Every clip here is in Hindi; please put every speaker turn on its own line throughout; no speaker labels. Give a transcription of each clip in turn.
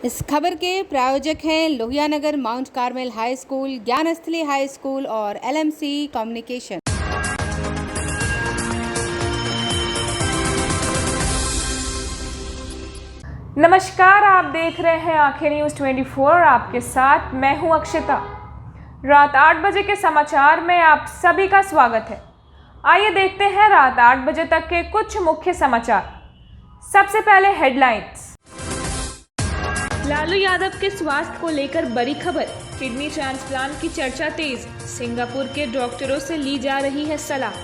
इस खबर के प्रायोजक हैं Lohia Nagar Mount Carmel High School, Gyansthali High School और LMC कम्युनिकेशन।
नमस्कार, आप देख रहे हैं आंखें न्यूज़ 24। आपके साथ मैं हूं अक्षता। रात 8 बजे के समाचार में आप सभी का स्वागत है। आइए देखते हैं रात 8 बजे तक के कुछ मुख्य समाचार। सबसे पहले हेडलाइंस। लालू यादव के स्वास्थ्य को लेकर बड़ी खबर, किडनी ट्रांसप्लांट की चर्चा तेज, सिंगापुर के डॉक्टरों से ली जा रही है सलाह।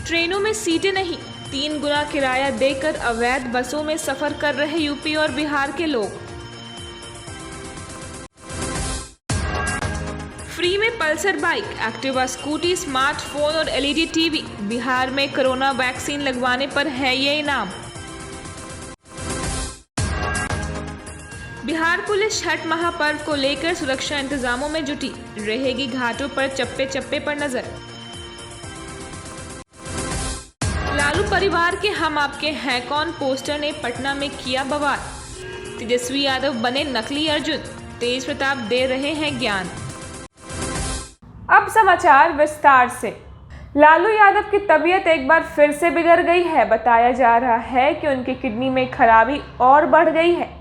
ट्रेनों में सीटें नहीं, 3 गुना किराया देकर अवैध बसों में सफर कर रहे यूपी और बिहार के लोग। फ्री में Pulsar bike, Activa scooty, smartphone और LED टीवी। बिहार में कोरोना वैक्सीन लगवाने पर है ये इनाम। बिहार पुलिस छठ महापर्व को लेकर सुरक्षा इंतजामों में जुटी, रहेगी घाटों पर चप्पे चप्पे पर नजर। लालू परिवार के हम आपके हैं कौन पोस्टर ने पटना में किया बवाल, तेजस्वी यादव बने नकली अर्जुन, तेज प्रताप दे रहे हैं ज्ञान। अब समाचार विस्तार से। लालू यादव की तबीयत एक बार फिर से बिगड़ गई है। बताया जा रहा है कि उनकी किडनी में खराबी और बढ़ गई है।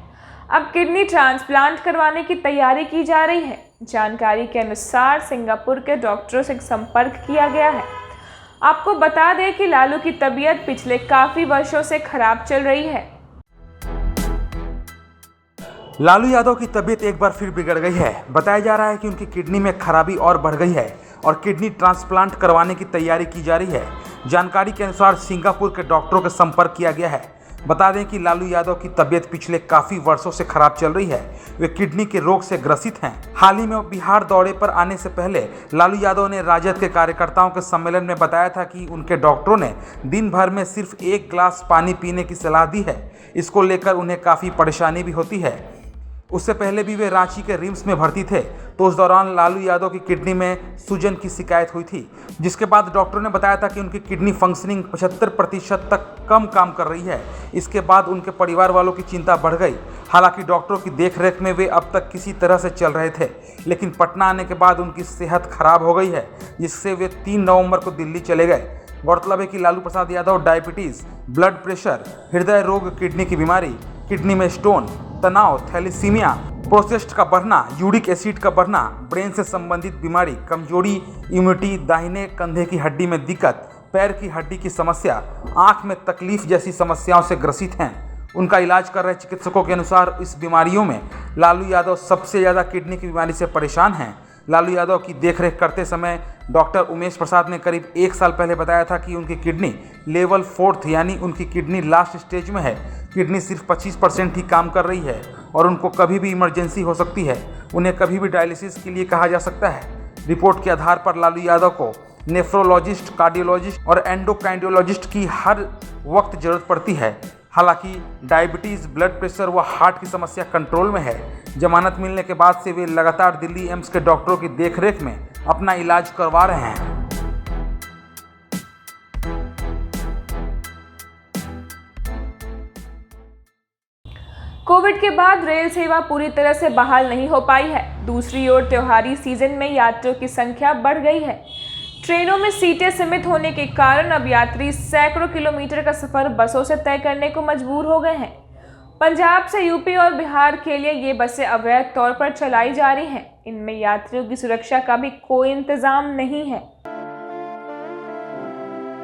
अब किडनी ट्रांसप्लांट करवाने की तैयारी की जा रही है। जानकारी के अनुसार सिंगापुर के डॉक्टरों से संपर्क किया गया है। आपको बता दें कि लालू की तबीयत पिछले काफी वर्षों से खराब चल रही है।
लालू यादव की तबीयत एक बार फिर बिगड़ गई है। बताया जा रहा है कि उनकी किडनी में खराबी और बढ़ गई है और किडनी ट्रांसप्लांट करवाने की तैयारी की जा रही है। जानकारी के अनुसार सिंगापुर के डॉक्टरों का संपर्क किया गया है। बता दें कि लालू यादव की तबीयत पिछले काफ़ी वर्षों से खराब चल रही है। वे किडनी के रोग से ग्रसित हैं। हाल ही में बिहार दौरे पर आने से पहले लालू यादव ने राजद के कार्यकर्ताओं के सम्मेलन में बताया था कि उनके डॉक्टरों ने दिन भर में सिर्फ 1 गिलास पानी पीने की सलाह दी है। इसको लेकर उन्हें काफ़ी परेशानी भी होती है। उससे पहले भी वे रांची के रिम्स में भर्ती थे, तो उस दौरान लालू यादव की किडनी में सूजन की शिकायत हुई थी, जिसके बाद डॉक्टरों ने बताया था कि उनकी किडनी फंक्शनिंग 75% तक कम काम कर रही है। इसके बाद उनके परिवार वालों की चिंता बढ़ गई। हालांकि डॉक्टरों की देखरेख में वे अब तक किसी तरह से चल रहे थे, लेकिन पटना आने के बाद उनकी सेहत खराब हो गई है, जिससे वे 3 नवंबर को दिल्ली चले गए। गौरतलब है कि Lalu Prasad Yadav diabetes, blood pressure, हृदय रोग, किडनी की बीमारी, किडनी में स्टोन, तनाव, थैलीसीमिया, प्रोस्टेट का बढ़ना, यूरिक एसिड का बढ़ना, ब्रेन से संबंधित बीमारी, कमजोरी, इम्यूनिटी, दाहिने कंधे की हड्डी में दिक्कत, पैर की हड्डी की समस्या, आंख में तकलीफ जैसी समस्याओं से ग्रसित हैं। उनका इलाज कर रहे चिकित्सकों के अनुसार इस बीमारियों में लालू यादव सबसे ज़्यादा किडनी की बीमारी से परेशान हैं। लालू यादव की देखरेख करते समय डॉक्टर उमेश प्रसाद ने करीब 1 साल पहले बताया था कि उनकी किडनी लेवल 4 यानी उनकी किडनी लास्ट स्टेज में है। किडनी सिर्फ 25% ही काम कर रही है और उनको कभी भी इमरजेंसी हो सकती है। उन्हें कभी भी डायलिसिस के लिए कहा जा सकता है। रिपोर्ट के आधार पर लालू यादव को नेफ्रोलॉजिस्ट, कार्डियोलॉजिस्ट और एंडोक्राइनोलॉजिस्ट की हर वक्त जरूरत पड़ती है। हालांकि डायबिटीज़, ब्लड प्रेशर व हार्ट की समस्या कंट्रोल में है। जमानत मिलने के बाद से वे लगातार दिल्ली एम्स के डॉक्टरों की देखरेख में अपना इलाज करवा रहे हैं।
कोविड के बाद रेल सेवा पूरी तरह से बहाल नहीं हो पाई है। दूसरी ओर त्योहारी सीजन में यात्रियों की संख्या बढ़ गई है। ट्रेनों में सीटें सीमित होने के कारण अब यात्री सैकड़ों किलोमीटर का सफर बसों से तय करने को मजबूर हो गए हैं। पंजाब से यूपी और बिहार के लिए ये बसें अवैध तौर पर चलाई जा रही हैं। इनमें यात्रियों की सुरक्षा का भी कोई इंतजाम नहीं है।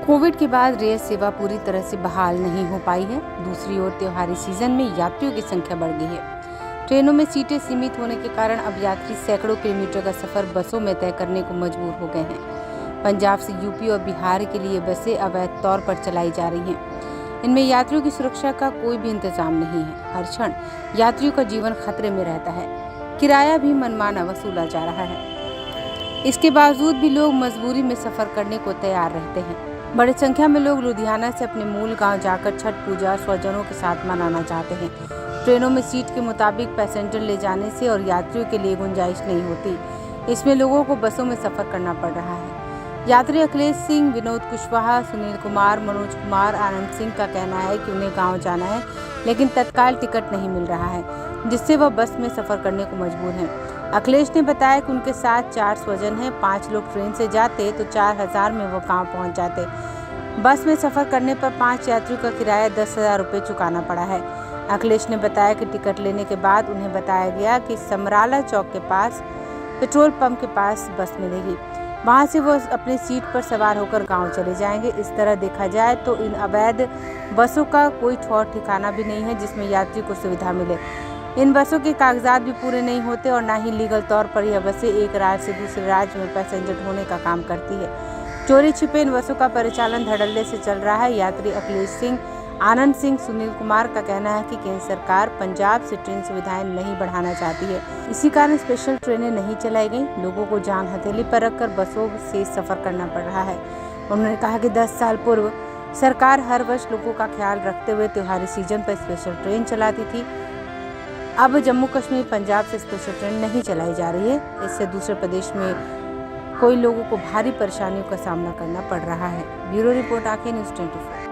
कोविड के बाद रेल सेवा पूरी तरह से बहाल नहीं हो पाई है। दूसरी ओर त्योहारी सीजन में यात्रियों की संख्या बढ़ गई है। ट्रेनों में सीटें सीमित होने के कारण अब यात्री सैकड़ों किलोमीटर का सफर बसों में तय करने को मजबूर हो गए हैं। पंजाब से यूपी और बिहार के लिए बसें अवैध तौर पर चलाई जा रही हैं। इनमें यात्रियों की सुरक्षा का कोई भी इंतजाम नहीं है। हर क्षण यात्रियों का जीवन खतरे में रहता है। किराया भी मनमाना वसूला जा रहा है। इसके बावजूद भी लोग मजबूरी में सफर करने को तैयार रहते हैं। बड़ी संख्या में लोग लुधियाना से अपने मूल गांव जाकर छठ पूजा स्वजनों के साथ मनाना चाहते हैं। ट्रेनों में सीट के मुताबिक पैसेंजर ले जाने से और यात्रियों के लिए गुंजाइश नहीं होती। इसमें लोगों को बसों में सफर करना पड़ रहा है। यात्री अखिलेश सिंह, विनोद कुशवाहा, सुनील कुमार, मनोज कुमार, आनंद सिंह का कहना है कि उन्हें गांव जाना है, लेकिन तत्काल टिकट नहीं मिल रहा है, जिससे वह बस में सफर करने को मजबूर हैं। अखिलेश ने बताया कि उनके साथ 4 स्वजन हैं, 5 लोग ट्रेन से जाते तो 4000 में वो गांव पहुंच जाते। बस में सफर करने पर 5 यात्रियों का किराया 10,000 रुपये चुकाना पड़ा है। अखिलेश ने बताया कि टिकट लेने के बाद उन्हें बताया गया कि समराला चौक के पास पेट्रोल पंप के पास बस मिलेगी, वहां से वो अपनी सीट पर सवार होकर गांव चले जाएंगे। इस तरह देखा जाए तो इन अवैध बसों का कोई ठौर ठिकाना भी नहीं है जिसमें यात्री को सुविधा मिले। इन बसों के कागजात भी पूरे नहीं होते और ना ही लीगल तौर पर यह बसें एक राज्य से दूसरे राज्य में पैसेंजर ढोने का काम करती है। चोरी छिपे इन बसों का परिचालन धड़ल्ले से चल रहा है। यात्री अखिलेश सिंह, आनंद सिंह, सुनील कुमार का कहना है कि केंद्र सरकार पंजाब से ट्रेन सुविधाएं नहीं बढ़ाना चाहती है, इसी कारण स्पेशल ट्रेनें नहीं चलाई गई। लोगों को जान हथेली पर रखकर बसों से सफर करना पड़ रहा है। उन्होंने कहा कि 10 साल पूर्व सरकार हर वर्ष लोगों का ख्याल रखते हुए त्योहारी सीजन पर स्पेशल ट्रेन चलाती थी। अब जम्मू कश्मीर, पंजाब से स्पेशल ट्रेन नहीं चलाई जा रही है। इससे दूसरे प्रदेश में कोई लोगों को भारी परेशानियों का सामना करना पड़ रहा है। ब्यूरो रिपोर्ट, आके न्यूज़ 24।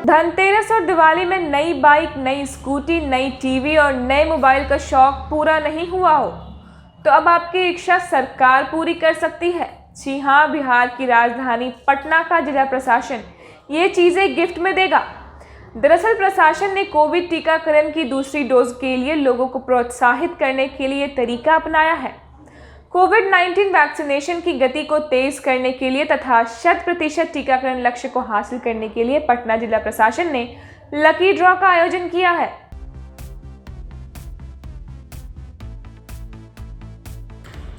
धनतेरस और दिवाली में नई बाइक, नई स्कूटी, नई टीवी और नए मोबाइल का शौक पूरा नहीं हुआ हो तो अब आपकी इच्छा सरकार पूरी कर सकती है। जी हाँ, बिहार की राजधानी पटना का जिला प्रशासन ये चीज़ें गिफ्ट में देगा। दरअसल प्रशासन ने कोविड टीकाकरण की दूसरी डोज के लिए लोगों को प्रोत्साहित करने के लिए तरीका अपनाया है। कोविड-19 वैक्सीनेशन की गति को तेज करने के लिए तथा 100% टीकाकरण लक्ष्य को हासिल करने के लिए पटना जिला प्रशासन ने लकी ड्रॉ का आयोजन किया है।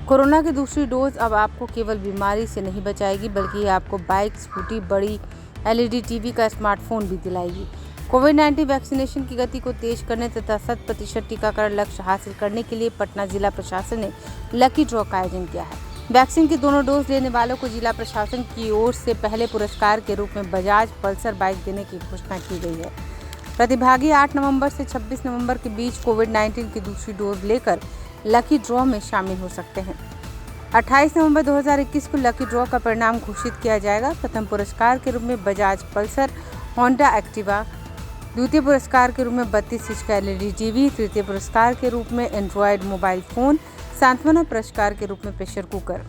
कोरोना की दूसरी डोज अब आपको केवल बीमारी से नहीं बचाएगी, बल्कि आपको बाइक, स्कूटी, बड़ी LED टीवी का स्मार्टफोन भी दिलाएगी। कोविड-19 वैक्सीनेशन की गति को तेज करने तथा 100% टीकाकरण लक्ष्य हासिल करने के लिए पटना जिला प्रशासन ने लकी ड्रॉ का आयोजन किया है। वैक्सीन की दोनों डोज लेने वालों को जिला प्रशासन की ओर से पहले पुरस्कार के रूप में बजाज पल्सर बाइक देने की घोषणा की गई है। प्रतिभागी 8 नवंबर से 26 नवंबर के बीच कोविड-19 की दूसरी डोज लेकर लकी ड्रॉ में शामिल हो सकते हैं। 28 नवंबर 2021 को लकी ड्रॉ का परिणाम घोषित किया जाएगा। प्रथम पुरस्कार के रूप में बजाज पल्सर, होंडा एक्टिवा, द्वितीय पुरस्कार के रूप में 32 इंच का LED टीवी, तृतीय पुरस्कार के रूप में एंड्रॉयड मोबाइल फोन, सांत्वना पुरस्कार के रूप में प्रेशर कुकर।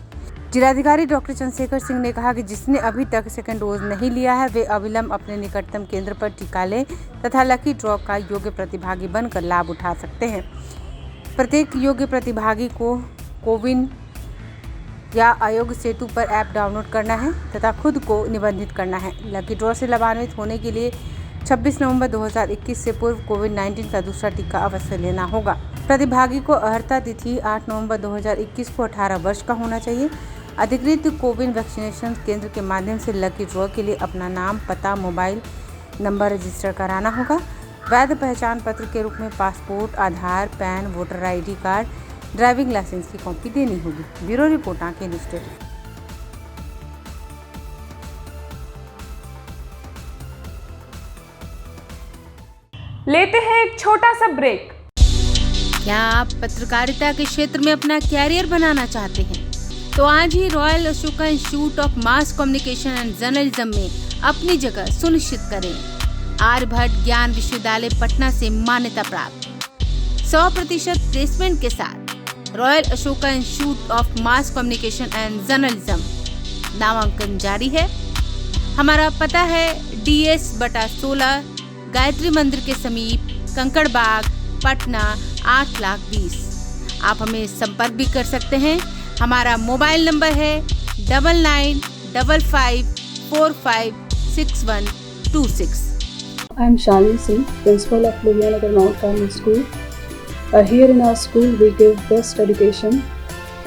जिलाधिकारी डॉक्टर चंद्रशेखर सिंह ने कहा कि जिसने अभी तक सेकंड डोज नहीं लिया है वे अविलंब अपने निकटतम केंद्र पर टीका लें तथा लकी ड्रॉ का योग्य प्रतिभागी बनकर लाभ उठा सकते हैं। प्रत्येक योग्य प्रतिभागी को कोविन या आरोग्य सेतु पर ऐप डाउनलोड करना है तथा खुद को निबंधित करना है। लकी ड्रॉ से लाभान्वित होने के लिए 26 नवंबर 2021 से पूर्व कोविड-19 का दूसरा टीका अवश्य लेना होगा। प्रतिभागी को अर्हता तिथि 8 नवंबर 2021 को 18 वर्ष का होना चाहिए। अधिकृत कोविन वैक्सीनेशन केंद्र के माध्यम से लकी ड्रॉ के लिए अपना नाम, पता, मोबाइल नंबर रजिस्टर कराना होगा। वैध पहचान पत्र के रूप में passport, Aadhaar, PAN, voter ID card, driving licence की कॉपी देनी होगी। ब्यूरो रिपोर्ट, आके न्यूज़ 24।
लेते हैं एक छोटा सा ब्रेक।
क्या आप पत्रकारिता के क्षेत्र में अपना कैरियर बनाना चाहते हैं? तो आज ही royal Ashoka institute of mass communication and journalism में अपनी जगह सुनिश्चित करें। आर्यभट्ट ज्ञान विश्वविद्यालय पटना से मान्यता प्राप्त 100% प्लेसमेंट के साथ royal Ashoka institute of mass communication and journalism नामांकन जारी है। हमारा पता है DS/16 गायत्री मंदिर के समीप, कंकड़ बाग, पटना 8,20,000। आप हमें संपर्क भी कर सकते हैं। हमारा मोबाइल नंबर है 9955456126।
I am Shalini Singh, Principal of Ludhiana Mount Carmel School. Here in our school, we give best education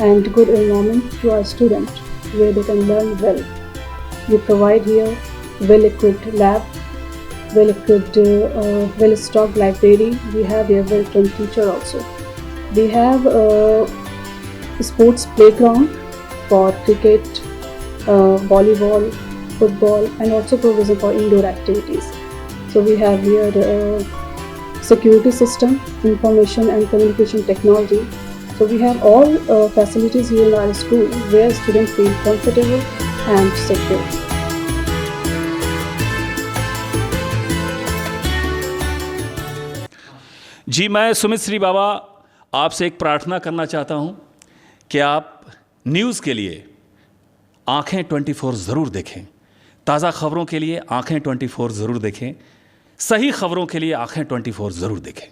and good environment to our students where they can learn well. We provide here well-equipped lab, well-equipped, well-stocked library. We have here well-trained teacher also. We have a sports playground for cricket, volleyball, football, and also provision for indoor activities. So we have here security system, information and communication technology, So we have all facilities here in our school where students feel comfortable and secure.
जी, मैं सुमित श्री बाबा आपसे एक प्रार्थना करना चाहता हूं कि आप न्यूज़ के लिए आंखें 24 ज़रूर देखें, ताज़ा खबरों के लिए आंखें 24 ज़रूर देखें, सही खबरों के लिए आंखें 24 ज़रूर देखें।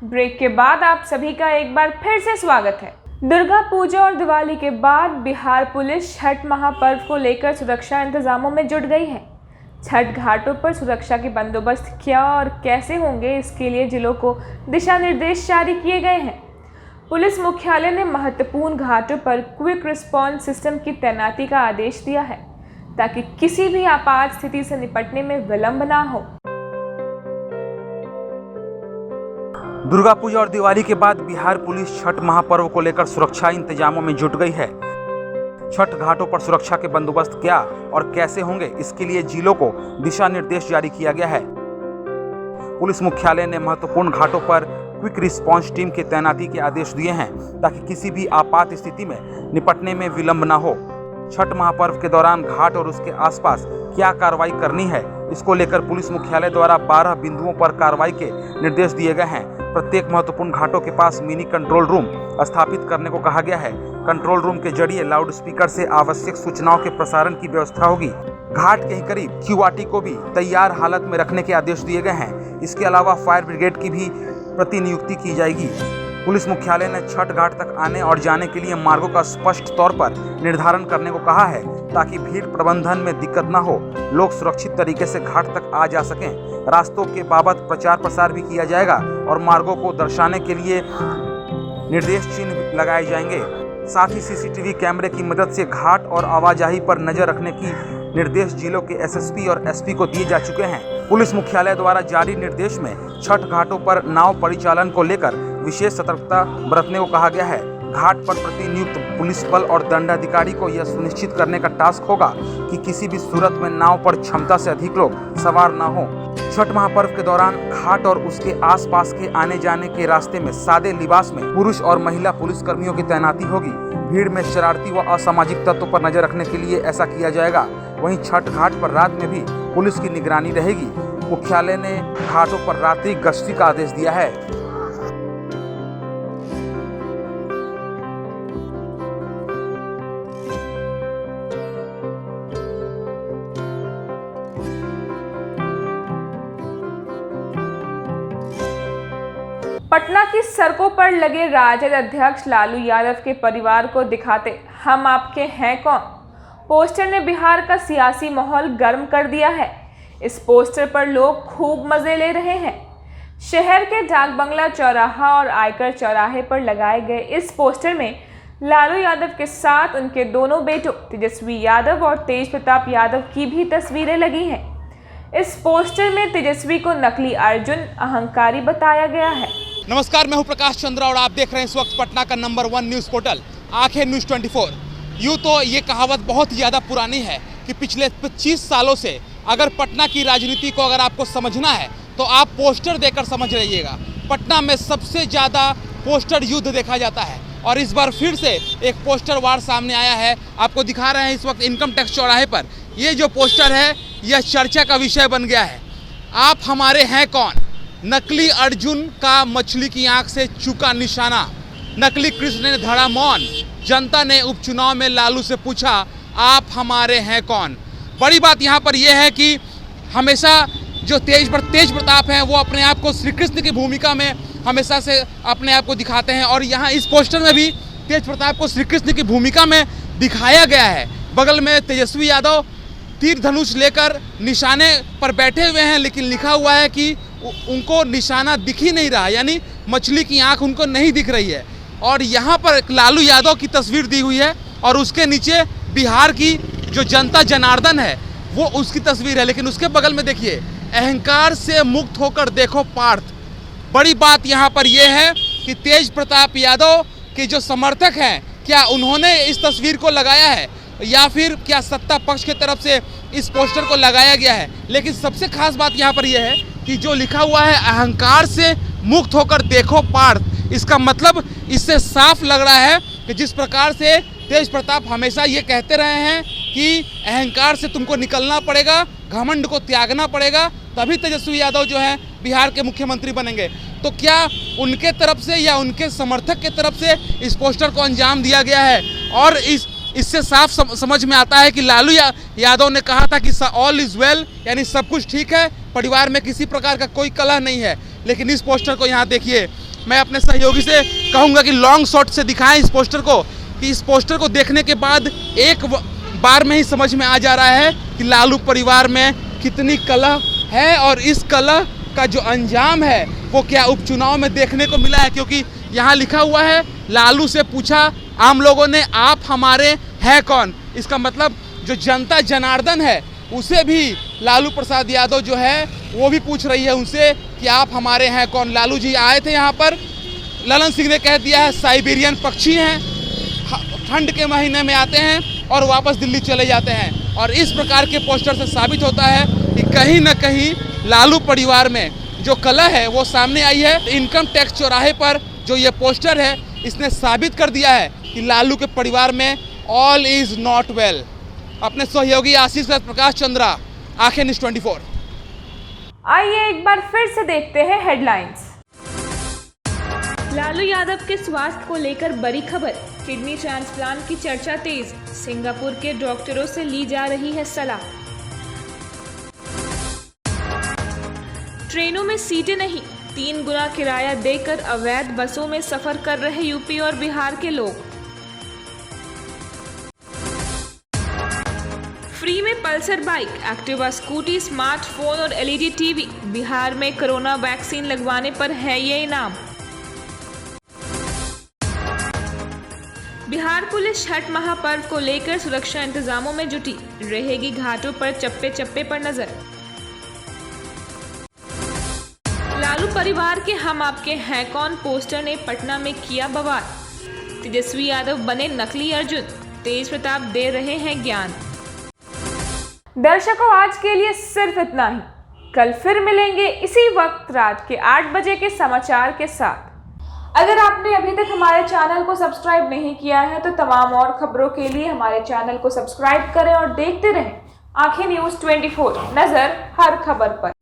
ब्रेक के बाद आप सभी का एक बार फिर से स्वागत है। दुर्गा पूजा और दिवाली के बाद बिहार पुलिस छठ महापर्व को लेकर सुरक्षा इंतजामों में जुट गई है। छठ घाटों पर सुरक्षा के बंदोबस्त क्या और कैसे होंगे, इसके लिए जिलों को दिशा निर्देश जारी किए गए हैं। पुलिस मुख्यालय ने महत्वपूर्ण घाटों पर क्विक रिस्पॉन्स सिस्टम की तैनाती का आदेश दिया है ताकि किसी भी आपात स्थिति से निपटने में विलंब ना हो।
दुर्गा पूजा और दिवाली के बाद बिहार पुलिस छठ महापर्व को लेकर सुरक्षा इंतजामों में जुट गई है। छठ घाटों पर सुरक्षा के बंदोबस्त क्या और कैसे होंगे, इसके लिए जिलों को दिशा निर्देश जारी किया गया है। पुलिस मुख्यालय ने महत्वपूर्ण घाटों पर क्विक रिस्पांस टीम की तैनाती के आदेश दिए हैं ताकि किसी भी आपात स्थिति में निपटने में विलंब न हो। छठ महापर्व के दौरान घाट और उसके आसपास क्या कार्रवाई करनी है, इसको लेकर पुलिस मुख्यालय द्वारा 12 बिंदुओं पर कार्रवाई के निर्देश दिए गए हैं। प्रत्येक महत्वपूर्ण घाटों के पास मिनी कंट्रोल रूम स्थापित करने को कहा गया है। कंट्रोल रूम के जरिए लाउड स्पीकर से आवश्यक सूचनाओं के प्रसारण की व्यवस्था होगी। घाट के ही करीब क्यूआरटी को भी तैयार हालत में रखने के आदेश दिए गए हैं। इसके अलावा फायर ब्रिगेड की भी प्रतिनियुक्ति की जाएगी। पुलिस मुख्यालय ने छठ घाट तक आने और जाने के लिए मार्गों का स्पष्ट तौर पर निर्धारण करने को कहा है ताकि भीड़ प्रबंधन में दिक्कत न हो, लोग सुरक्षित तरीके से घाट तक आ जा सकें। रास्तों के बाबत प्रचार प्रसार भी किया जाएगा और मार्गों को दर्शाने के लिए निर्देश चिन्ह लगाए जाएंगे। साथ ही सीसीटीवी कैमरे की मदद से घाट और आवाजाही पर नजर रखने की निर्देश जिलों के एसएसपी और एसपी को दिए जा चुके हैं। पुलिस मुख्यालय द्वारा जारी निर्देश में छठ घाटों पर नाव परिचालन को लेकर विशेष सतर्कता बरतने को कहा गया है। घाट पर प्रतिनियुक्त पुलिस बल और दंडाधिकारी को यह सुनिश्चित करने का टास्क होगा कि किसी भी सूरत में नाव पर क्षमता से अधिक लोग सवार न हो। छठ महापर्व के दौरान घाट और उसके आसपास के आने जाने के रास्ते में सादे लिबास में पुरुष और महिला पुलिस कर्मियों की तैनाती होगी। भीड़ में शरारती व असामाजिक तत्वों पर नजर रखने के लिए ऐसा किया जाएगा। वहीं छठ घाट पर रात में भी पुलिस की निगरानी रहेगी। मुख्यालय ने घाटों पर रात्रि गश्ती का आदेश दिया है।
पटना की सड़कों पर लगे राजद अध्यक्ष लालू यादव के परिवार को दिखाते हम आपके हैं कौन पोस्टर ने बिहार का सियासी माहौल गर्म कर दिया है। इस पोस्टर पर लोग खूब मजे ले रहे हैं। शहर के डाक बंगला चौराहा और आयकर चौराहे पर लगाए गए इस पोस्टर में लालू यादव के साथ उनके दोनों बेटों तेजस्वी यादव और तेज प्रताप यादव की भी तस्वीरें लगी हैं। इस पोस्टर में तेजस्वी को नकली अर्जुन अहंकारी बताया गया है।
नमस्कार, मैं हूं प्रकाश चंद्रा और आप देख रहे हैं इस वक्त पटना का नंबर 1 न्यूज़ पोर्टल आंखें न्यूज़ 24। यूँ तो ये कहावत बहुत ही ज़्यादा पुरानी है कि पिछले 25 सालों से अगर पटना की राजनीति को अगर आपको समझना है तो आप पोस्टर देखकर समझ रहिएगा। पटना में सबसे ज़्यादा पोस्टर युद्ध देखा जाता है और इस बार फिर से एक पोस्टर वार सामने आया है। आपको दिखा रहे हैं इस वक्त इनकम टैक्स चौराहे पर ये जो पोस्टर है यह चर्चा का विषय बन गया है। आप हमारे हैं कौन, नकली अर्जुन का मछली की आंख से चूका निशाना, नकली कृष्ण ने धड़ा मौन, जनता ने उपचुनाव में लालू से पूछा आप हमारे हैं कौन। बड़ी बात यहाँ पर यह है कि हमेशा जो तेज प्रताप हैं वो अपने आप को श्री कृष्ण की भूमिका में हमेशा से अपने आप को दिखाते हैं और यहाँ इस पोस्टर में भी तेज प्रताप को श्री कृष्ण की भूमिका में दिखाया गया है। बगल में तेजस्वी यादव तीर धनुष लेकर निशाने पर बैठे हुए हैं, लेकिन लिखा हुआ है कि उनको निशाना दिख ही नहीं रहा, यानी मछली की आंख उनको नहीं दिख रही है। और यहाँ पर लालू यादव की तस्वीर दी हुई है और उसके नीचे बिहार की जो जनता जनार्दन है वो उसकी तस्वीर है, लेकिन उसके बगल में देखिए अहंकार से मुक्त होकर देखो पार्थ। बड़ी बात यहाँ पर यह है कि तेज प्रताप यादव के जो समर्थक हैं क्या उन्होंने इस तस्वीर को लगाया है या फिर क्या सत्ता पक्ष की तरफ से इस पोस्टर को लगाया गया है। लेकिन सबसे खास बात यहाँ पर यह है कि जो लिखा हुआ है अहंकार से मुक्त होकर देखो पार्थ, इसका मतलब इससे साफ लग रहा है कि जिस प्रकार से तेज प्रताप हमेशा ये कहते रहे हैं कि अहंकार से तुमको निकलना पड़ेगा, घमंड को त्यागना पड़ेगा, तभी तेजस्वी यादव जो है बिहार के मुख्यमंत्री बनेंगे। तो क्या उनके तरफ से या उनके समर्थक के तरफ से इस पोस्टर को अंजाम दिया गया है? और इससे साफ समझ में आता है कि लालू यादव ने कहा था कि ऑल इज़ वेल, यानी सब कुछ ठीक है, परिवार में किसी प्रकार का कोई कलह नहीं है। लेकिन इस पोस्टर को यहाँ देखिए, मैं अपने सहयोगी से कहूँगा कि लॉन्ग शॉट से दिखाएं इस पोस्टर को, कि इस पोस्टर को देखने के बाद एक बार में ही समझ में आ जा रहा है कि लालू परिवार में कितनी कलह है और इस कलह का जो अंजाम है वो क्या उपचुनाव में देखने को मिला है। क्योंकि यहाँ लिखा हुआ है, लालू से पूछा आम लोगों ने आप हमारे हैं कौन। इसका मतलब जो जनता जनार्दन है उसे भी लालू प्रसाद यादव जो है वो भी पूछ रही है उनसे कि आप हमारे हैं कौन। लालू जी आए थे यहाँ पर, ललन सिंह ने कह दिया है साइबेरियन पक्षी हैं, ठंड के महीने में आते हैं और वापस दिल्ली चले जाते हैं। और इस प्रकार के पोस्टर से साबित होता है कि कहीं ना कहीं लालू परिवार में जो कलह है वो सामने आई है। इनकम टैक्स चौराहे पर जो ये पोस्टर है इसने साबित कर दिया है कि लालू के परिवार में ऑल इज नॉट वेल। अपने सहयोगी आशीष प्रकाश चंद्रा, आंखें न्यूज़ 24।
आइए एक बार फिर से देखते हैं हेडलाइंस। लालू यादव के स्वास्थ्य को लेकर बड़ी खबर, किडनी ट्रांसप्लांट की चर्चा तेज, सिंगापुर के डॉक्टरों से ली जा रही है सलाह। ट्रेनों में सीटें नहीं, 3 गुना किराया देकर अवैध बसों में सफर कर रहे यूपी और बिहार के लोग। फ्री में Pulsar bike, Activa scooty, smartphone और एलईडी टीवी। बिहार में कोरोना वैक्सीन लगवाने पर है ये इनाम। बिहार पुलिस छठ महापर्व को लेकर सुरक्षा इंतजामों में जुटी, रहेगी घाटों पर चप्पे चप्पे पर नजर। लालू परिवार के हम आपके हैं कौन पोस्टर ने पटना में किया बवाल, तेजस्वी यादव बने नकली अर्जुन, तेज प्रताप दे रहे हैं ज्ञान। दर्शकों, आज के लिए सिर्फ इतना ही। कल फिर मिलेंगे इसी वक्त रात के 8 बजे के समाचार के साथ। अगर आपने अभी तक हमारे चैनल को सब्सक्राइब नहीं किया है तो तमाम और खबरों के लिए हमारे चैनल को सब्सक्राइब करें और देखते रहें आंखें न्यूज़ 24, नजर हर खबर पर।